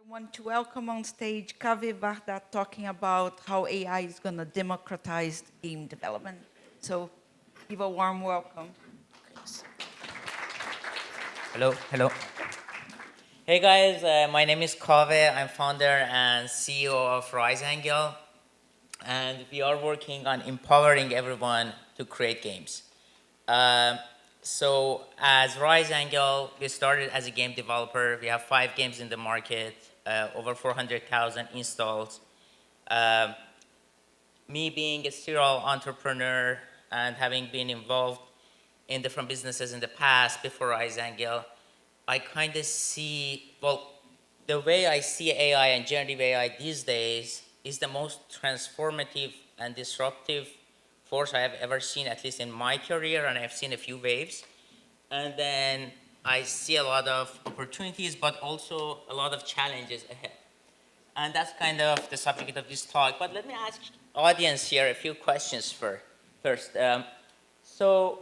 want to welcome on stage Kaveh Vahdat talking about how AI is going to democratize game development. So give a warm welcome. Hello. Hey guys, my name is Kaveh. I'm founder and CEO of RiseAngle, and we are working on empowering everyone to create games. So as RiseAngle, we started as a game developer. We have 5 games in the market, over 400,000 installs. Uh, Me being a serial entrepreneur and having been involved in different businesses in the past before RiseAngle, I kind of see, well, the way I see AI and generative AI these days is the most transformative and disruptive force I have ever seen, at least in my career, and I've seen a few waves. And then I see a lot of opportunities, but also a lot of challenges ahead. And that's kind of the subject of this talk. But let me ask audience here a few questions first. So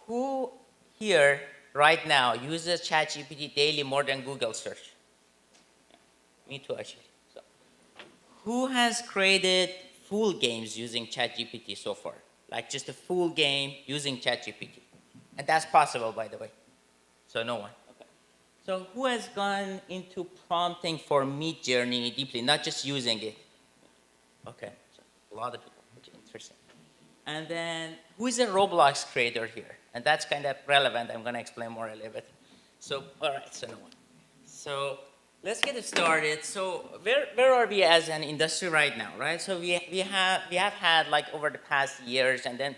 who here right now uses ChatGPT daily more than Google search? Me too, actually. So, who has created full games using ChatGPT so far? Like just a full game using ChatGPT. And that's possible, by the way. So no one. Okay. So who has gone into prompting for Meet Journey deeply, not just using it? Okay, so a lot of people, which is interesting. And then who is a Roblox creator here? And that's kind of relevant. I'm going to explain more a little bit. So, all right, so no one. So let's get it started. So where are we as an industry right now, right? So we have had like over the past years, and then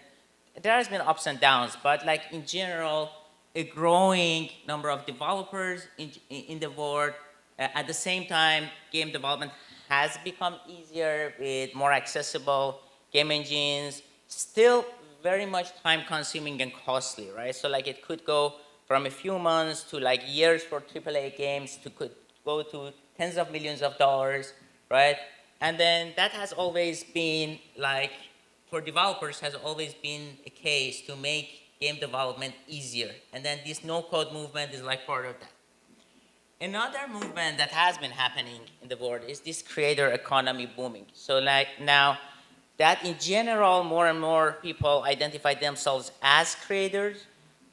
there has been ups and downs, but like in general, a growing number of developers in the world. At the same time, game development has become easier with more accessible game engines. Still very much time consuming and costly, right? So like it could go from a few months to like years for AAA games to could go to tens of millions of dollars, right? And then that has always been like, for developers has always been a case to make game development easier. And then this no-code movement is like part of that. Another movement that has been happening in the world is this creator economy booming. So like now that in general, more and more people identify themselves as creators,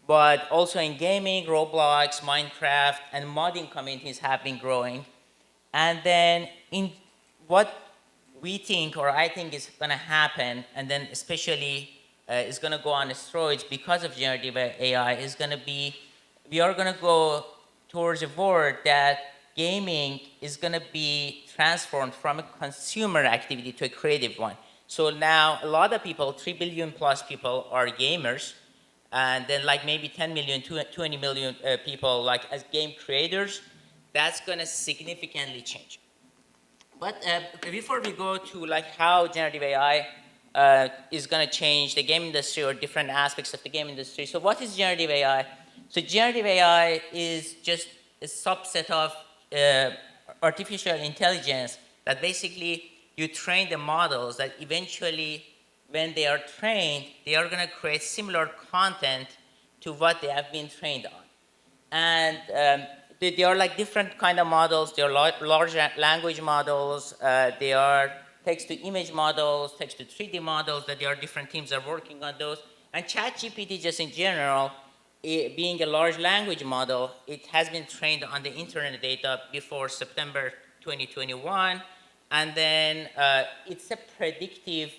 but also in gaming, Roblox, Minecraft, and modding communities have been growing. And then in what we think, or I think is gonna happen, and then especially is gonna go on steroids because of generative AI, is gonna be, we are gonna go towards a world that gaming is gonna be transformed from a consumer activity to a creative one. So now a lot of people, 3 billion plus people are gamers, and then like maybe 10 million, 20 million people like as game creators. That's gonna significantly change. But before we go to like how generative AI is going to change the game industry or different aspects of the game industry. So what is generative AI? So generative AI is just a subset of artificial intelligence that basically you train the models that eventually when they are trained, they are going to create similar content to what they have been trained on. And they are like different kind of models. They are large language models. They are text-to-image models, text-to-3D models, that there are different teams that are working on those. And ChatGPT just in general, being a large language model, it has been trained on the internet data before September 2021. And then it's a predictive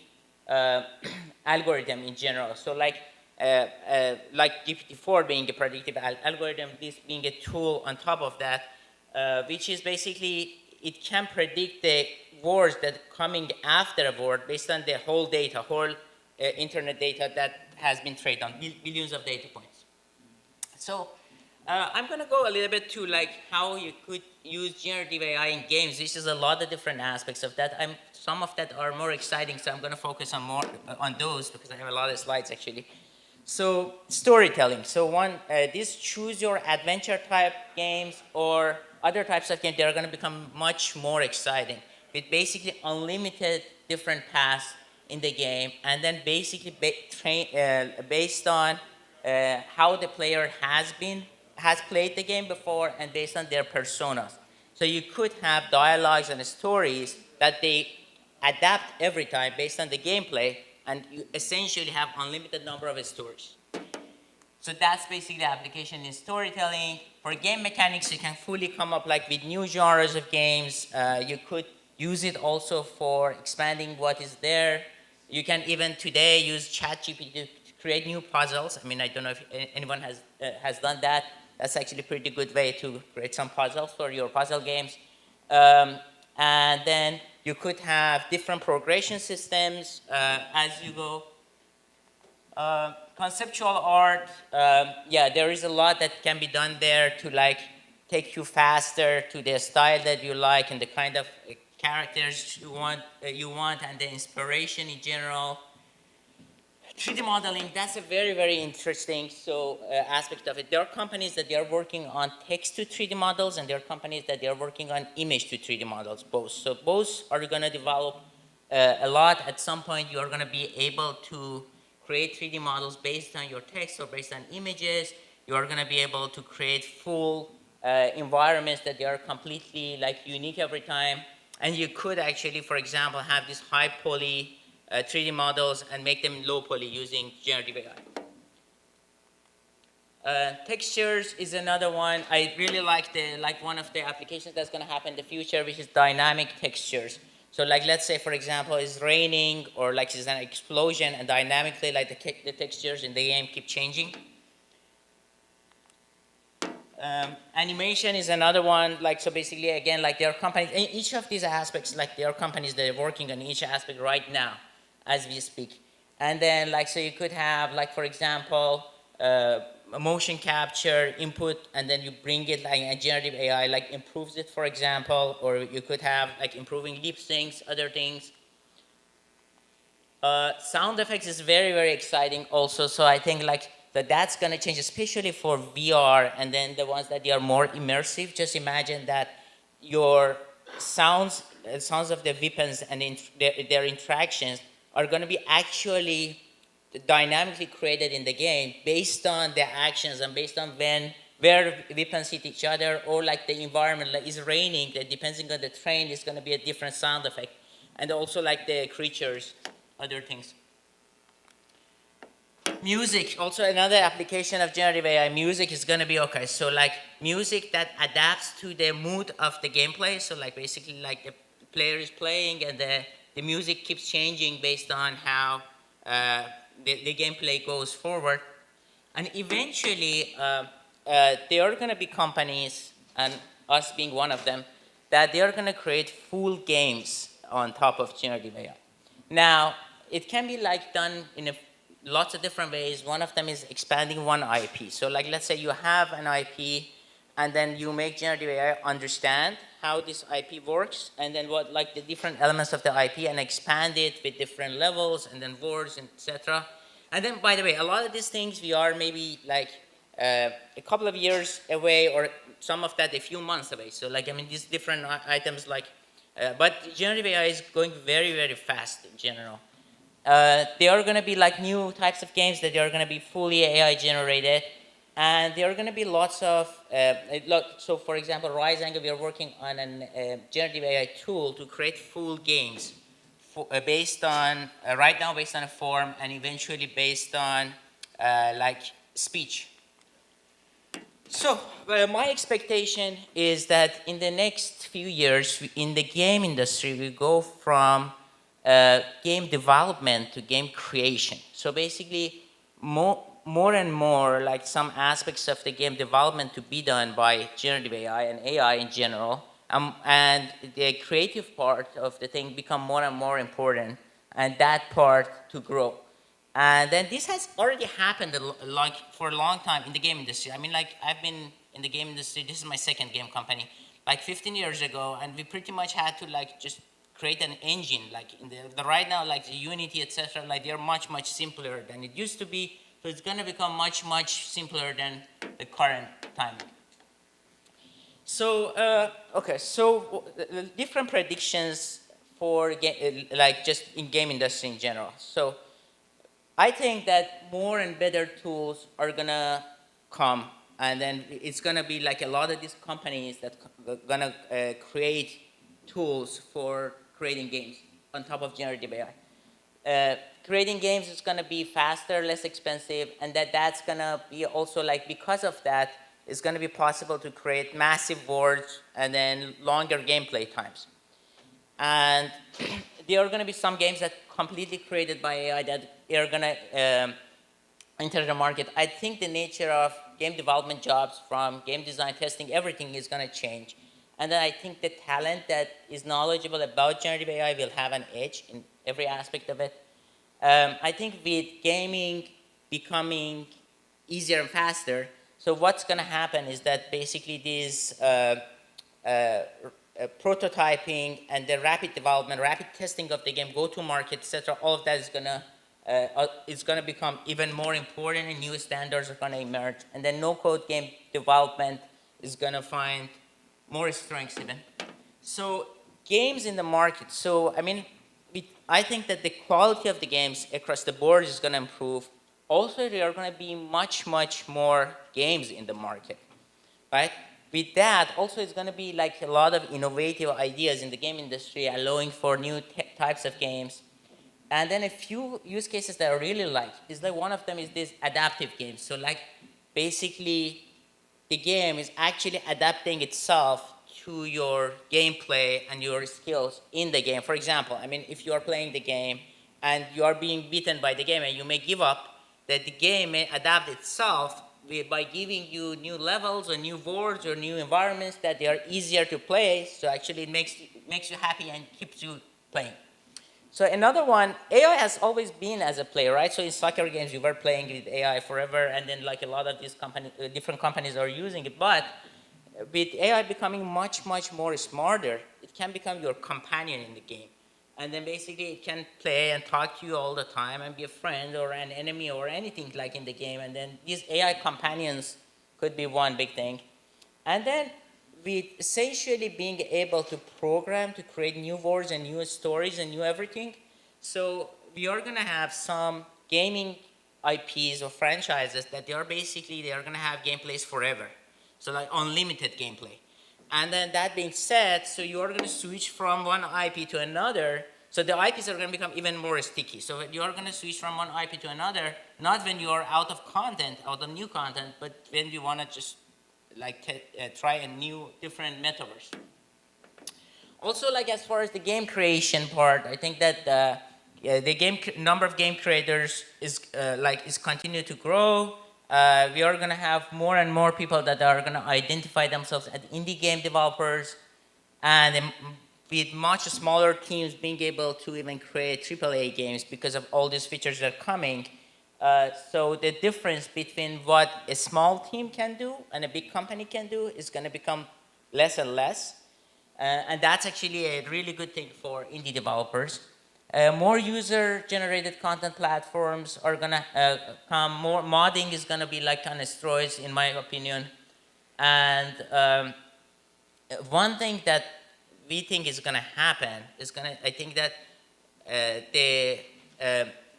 algorithm in general. So like GPT-4 being a predictive algorithm, this being a tool on top of that, which is basically, it can predict the words that coming after a word based on the whole data, whole internet data that has been trained on billions of data points. So I'm going to go a little bit to like how you could use generative AI in games. This is a lot of different aspects of that. Some of that are more exciting, so I'm going to focus on more on those because I have a lot of slides actually. So storytelling. So one, these choose your adventure type games or other types of games, they're going to become much more exciting with basically unlimited different paths in the game, and then basically based on how the player has played the game before and based on their personas. So you could have dialogues and stories that they adapt every time based on the gameplay, and you essentially have unlimited number of stories. So that's basically the application in storytelling. For game mechanics, you can fully come up like with new genres of games. You could use it also for expanding what is there. You can even today use ChatGPT to create new puzzles. I mean, I don't know if anyone has done that. That's actually a pretty good way to create some puzzles for your puzzle games. And then you could have different progression systems as you go. Conceptual art, yeah, there is a lot that can be done there to like take you faster to the style that you like and the kind of characters you want and the inspiration in general. 3D modeling, that's a very, very interesting aspect of it. There are companies that they are working on text to 3D models, and there are companies that they are working on image to 3D models, both. So both are going to develop a lot. At some point, you are going to be able to create 3D models based on your text or based on images. You are going to be able to create full environments that they are completely like unique every time. And you could actually, for example, have these high poly 3D models and make them low poly using generative AI. Textures is another one. I really like one of the applications that's going to happen in the future, which is dynamic textures. So like let's say for example it's raining or like it's an explosion and dynamically like the textures in the game keep changing. Animation is another one. Like so basically again like there are companies in each of these aspects, like there are companies that are working on each aspect right now as we speak. And then like so you could have like for example a motion capture input and then you bring it like a generative AI like improves it for example, or you could have like improving lip syncs, other things. Sound effects is very, very exciting also. So I think like that's going to change, especially for VR and then the ones that they are more immersive. Just imagine that your sounds of the weapons and their interactions are going to be actually dynamically created in the game based on their actions and based on where weapons hit each other, or like the environment, like it's raining, that depending on the terrain is going to be a different sound effect, and also like the creatures, other things. Music, also another application of generative AI. Music is going to be okay. So like music that adapts to the mood of the gameplay. So like basically like the player is playing and the music keeps changing based on how the gameplay goes forward. And eventually there are going to be companies, and us being one of them, that they are going to create full games on top of generative AI. Now, it can be like done in lots of different ways. One of them is expanding one IP. So like let's say you have an IP and then you make generative AI understand how this IP works and then what like the different elements of the IP and expand it with different levels and then words, etc. And then by the way, a lot of these things we are maybe like a couple of years away, or some of that a few months away. So like I mean these different items like but generative AI is going very, very fast in general. There are going to be like new types of games that are going to be fully AI generated, and there are going to be lots of so for example RiseAngle, we are working on a generative AI tool to create full games based on right now based on a form and eventually based on like speech. So my expectation is that in the next few years in the game industry we go from game development to game creation. So basically more and more like some aspects of the game development to be done by generative AI and AI in general, and the creative part of the thing become more and more important, and that part to grow. And then this has already happened like for a long time in the game industry. I mean, like I've been in the game industry. This is my second game company, like 15 years ago, and we pretty much had to like just create an engine. Like in the right now, like the Unity, etc. Like they're much simpler than it used to be. So it's going to become much simpler than the current time. So okay, so different predictions for like just in game industry in general. So I think that more and better tools are gonna come And then it's going to be like a lot of these companies that going to create tools for creating games on top of generative AI. Creating games is going to be faster, less expensive, and that's going to be also like, because of that, it's going to be possible to create massive worlds and then longer gameplay times. And there are going to be some games that completely created by AI that are going to enter the market. I think the nature of game development jobs, from game design, testing, everything is going to change. And then I think the talent that is knowledgeable about generative AI will have an edge in every aspect of it. I think with gaming becoming easier and faster, so what's going to happen is that basically these prototyping and the rapid development, rapid testing of the game, go-to-market, etc., all of that is going to it's going to become even more important, and new standards are going to emerge. And then no-code game development is going to find more strengths even. So games in the market. So I mean, I think that the quality of the games across the board is going to improve. Also, there are going to be much more games in the market, right? With that, also it's going to be like a lot of innovative ideas in the game industry, allowing for new types of games. And then a few use cases that I really like is like, one of them is this adaptive games. So like basically the game is actually adapting itself to your gameplay and your skills in the game. For example, I mean, if you are playing the game and you are being beaten by the game and you may give up, that the game may adapt itself by giving you new levels or new worlds or new environments that they are easier to play. So actually it makes you happy and keeps you playing. So another one, AI has always been as a player, right? So in soccer games, you were playing with AI forever, and then like a lot of these different companies are using it. But with AI becoming much more smarter, it can become your companion in the game. And then basically it can play and talk to you all the time and be a friend or an enemy or anything like in the game. And then these AI companions could be one big thing. And then with essentially being able to program to create new worlds and new stories and new everything. So we are going to have some gaming IPs or franchises that they are going to have gameplays forever. So like unlimited gameplay. And then that being said, so you are going to switch from one IP to another. So the IPs are going to become even more sticky. So you are going to switch from one IP to another, not when you are out of content, out of new content, but when you want to just like try a new, different metaverse. Also, like as far as the game creation part, I think that the number of game creators is continue to grow. We are gonna have more and more people that are gonna identify themselves as indie game developers, and with much smaller teams being able to even create AAA games because of all these features that are coming. So the difference between what a small team can do and a big company can do is going to become less and less. And that's actually a really good thing for indie developers. More user-generated content platforms are going to come. More modding is going to be like on steroids, in my opinion. And one thing that we think is going to happen is I think that the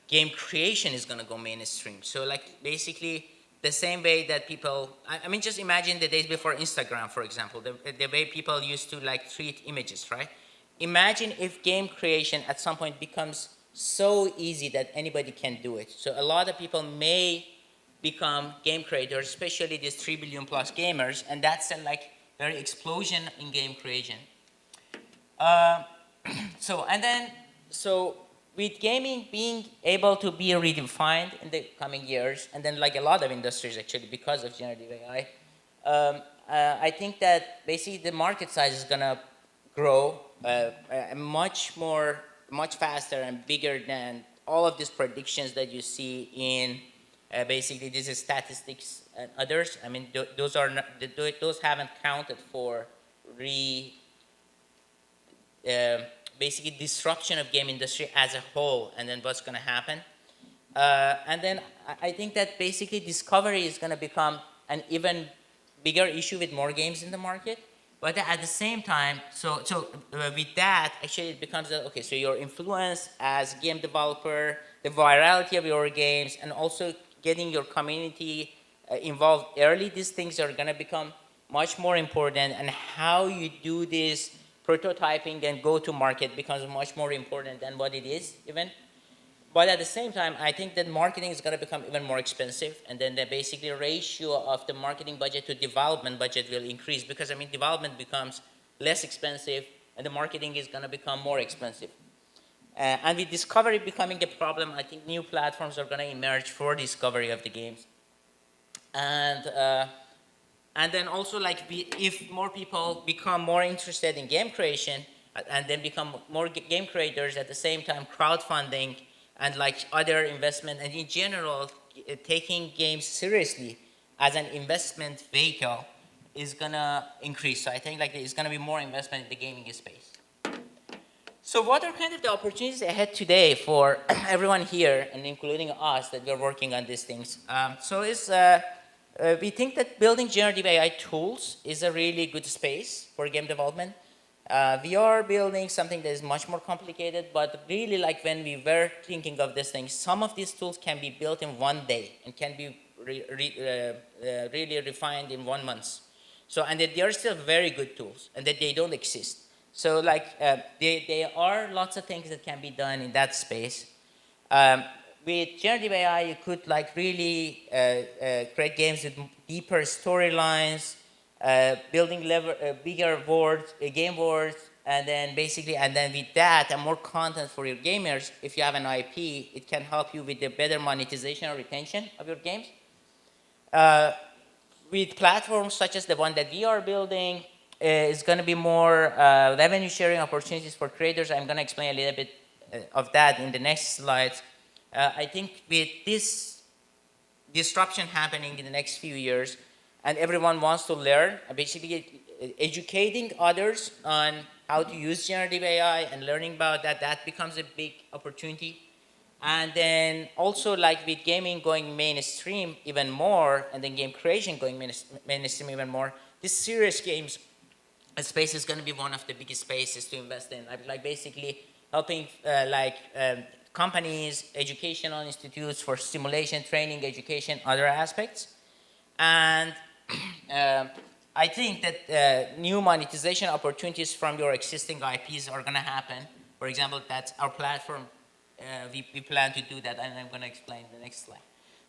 game creation is going to go mainstream. So like basically the same way that people, I mean, just imagine the days before Instagram, for example, the way people used to like treat images, right? Imagine if game creation at some point becomes so easy that anybody can do it. So a lot of people may become game creators, especially these 3 billion plus gamers, and that's a like very explosion in game creation. So with gaming being able to be redefined in the coming years, and then like a lot of industries actually because of generative AI, I think that basically the market size is gonna grow much faster and bigger than all of these predictions that you see in basically these statistics and others. I mean, those are not, those haven't counted for basically disruption of game industry as a whole, and then what's going to happen. And then I think that basically discovery is going to become an even bigger issue with more games in the market. But at the same time, with that, actually it becomes okay, so your influence as game developer, the virality of your games, and also getting your community involved early, these things are going to become much more important, and how you do this prototyping and go to market becomes much more important than what it is even. But at the same time, I think that marketing is going to become even more expensive, and then the basically ratio of the marketing budget to development budget will increase, because I mean development becomes less expensive and the marketing is going to become more expensive. And with discovery becoming a problem, I think new platforms are going to emerge for discovery of the games. And then also, like, if more people become more interested in game creation and then become more game creators, at the same time crowdfunding and like other investment, and in general taking games seriously as an investment vehicle is gonna increase. So I think like there's gonna be more investment in the gaming space. So what are kind of the opportunities ahead today for everyone here, and including us that we're working on these things? We think that building generative AI tools is a really good space for game development. We are building something that is much more complicated, but really, like, when we were thinking of these things, some of these tools can be built in one day and can be really refined in 1 month. So, and that they are still very good tools and that they don't exist. So like, there are lots of things that can be done in that space. With generative AI, you could like really create games with deeper storylines, building bigger boards, game boards, and then basically, and then with that, and more content for your gamers. If you have an IP, it can help you with the better monetization or retention of your games. With platforms such as the one that we are building, it's going to be more revenue sharing opportunities for creators. I'm going to explain a little bit of that in the next slides. I think with this disruption happening in the next few years, and everyone wants to learn, basically educating others on how to use generative AI and learning about that, that becomes a big opportunity. And then also, like, with gaming going mainstream even more, and then game creation going mainstream even more, this serious games space is going to be one of the biggest spaces to invest in. Like basically helping companies, educational institutes for simulation, training, education, other aspects. And I think that new monetization opportunities from your existing IPs are going to happen. For example, that's our platform. We plan to do that, and I'm going to explain the next slide.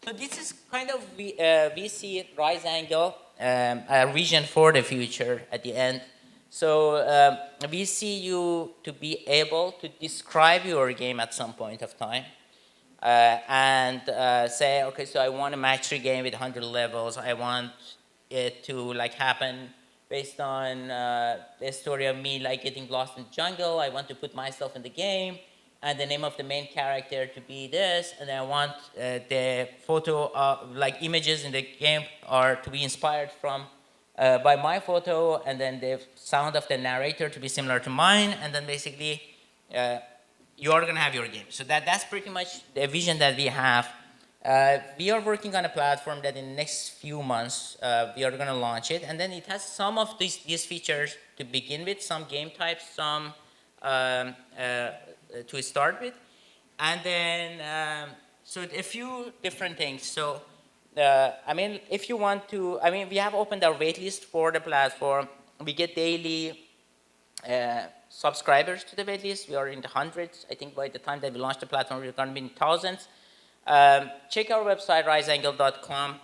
So this is kind of, we see RiseAngle, a vision for the future at the end. So we see you to be able to describe your game at some point of time. And say, okay, so I want a match 3 game with 100 levels. I want it to like happen based on the story of me like getting lost in the jungle. I want to put myself in the game, and the name of the main character to be this, and I want the photo, like images in the game are to be inspired from by my photo, and then the sound of the narrator to be similar to mine, and then basically you are going to have your game. So that's pretty much the vision that we have. We are working on a platform that in the next few months we are going to launch it, and then it has some of these features to begin with, some game types, some to start with, and then so a few different things. So I mean, if you want to, I mean, we have opened our waitlist for the platform. We get daily subscribers to the waitlist. We are in the hundreds. I think by the time that we launch the platform, we're going to be in thousands. Check our website, riseangle.com,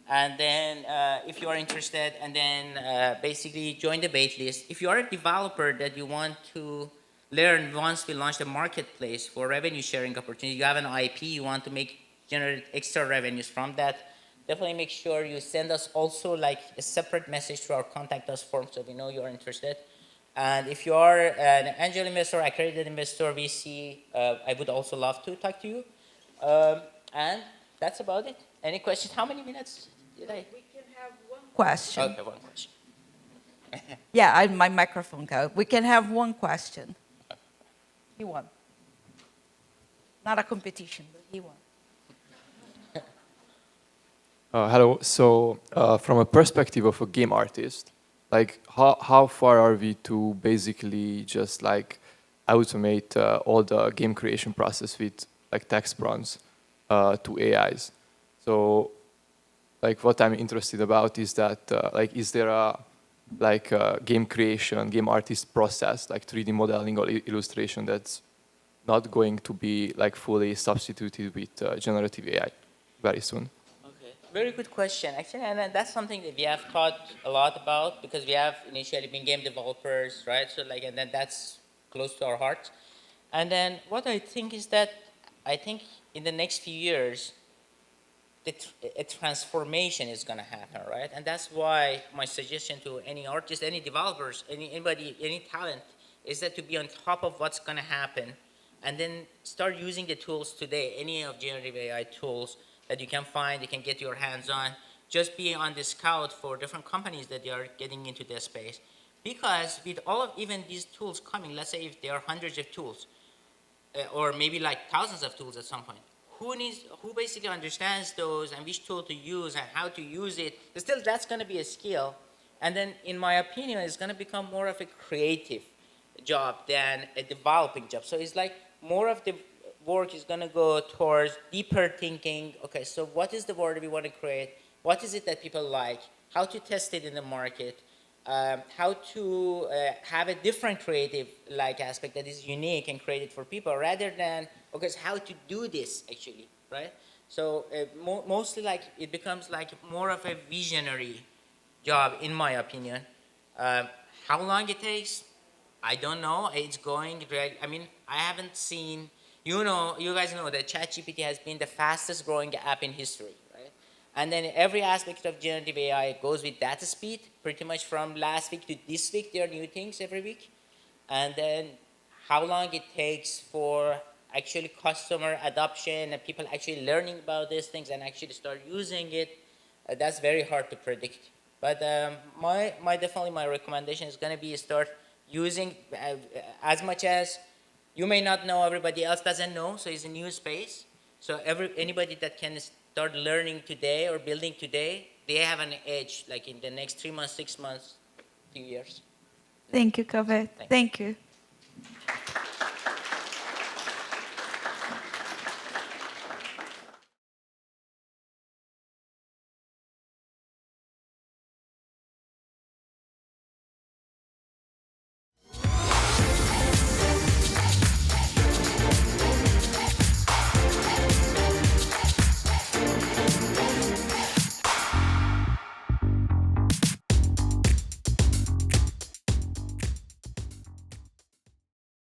and then if you are interested, and then basically join the waitlist. If you are a developer that you want to learn once we launch the marketplace for revenue sharing opportunity, you have an IP, you want to generate extra revenues from that, definitely make sure you send us also like a separate message to our contact us form so we know you're interested. And if you are an angel investor, accredited investor, VC, I would also love to talk to you. And that's about it. Any questions? How many minutes did I? We can have one question. Okay, one question. Yeah, my microphone go. We can have one question. He won. Not a competition, but he won. Hello. So, from a perspective of a game artist, like how far are we to basically just like automate all the game creation process with like text prompts to AIs? So, like what I'm interested about is that like is there a like game creation, game artist process, like 3D modeling or illustration that's not going to be like fully substituted with generative AI very soon? Okay, very good question. Actually, and that's something that we have thought a lot about because we have initially been game developers, right? So like, and then that's close to our hearts. And then what I think is that I think in the next few years, a transformation is going to happen, right? And that's why my suggestion to any artist, any developers, anybody, any talent, is that to be on top of what's going to happen, and then start using the tools today, any of generative AI tools that you can find, you can get your hands on. Just be on the scout for different companies that they are getting into this space, because with all of even these tools coming, let's say if there are hundreds of tools, or maybe like thousands of tools at some point. Who basically understands those and which tool to use and how to use it? Still, that's going to be a skill. And then, in my opinion, it's going to become more of a creative job than a developing job. So it's like more of the work is going to go towards deeper thinking. Okay, so what is the word we want to create? What is it that people like? How to test it in the market? How to have a different creative like aspect that is unique and created for people rather than okay, so how to do this actually, right? So mostly like it becomes like more of a visionary job in my opinion. um, how long it takes, I don't know. It's going I mean, I haven't seen, you guys know that ChatGPT has been the fastest growing app in history, right? And then every aspect of generative AI goes with data speed. Pretty much from last week to this week, there are new things every week. And then how long it takes for actually customer adoption and people actually learning about these things and actually start using it, that's very hard to predict. But definitely my recommendation is going to be start using as much as you may not know, everybody else doesn't know, so it's a new space. So anybody that can start learning today or building today, they have an edge like in the next 3 months, 6 months, few years. Thank you, Kaveh. Thanks. Thank you.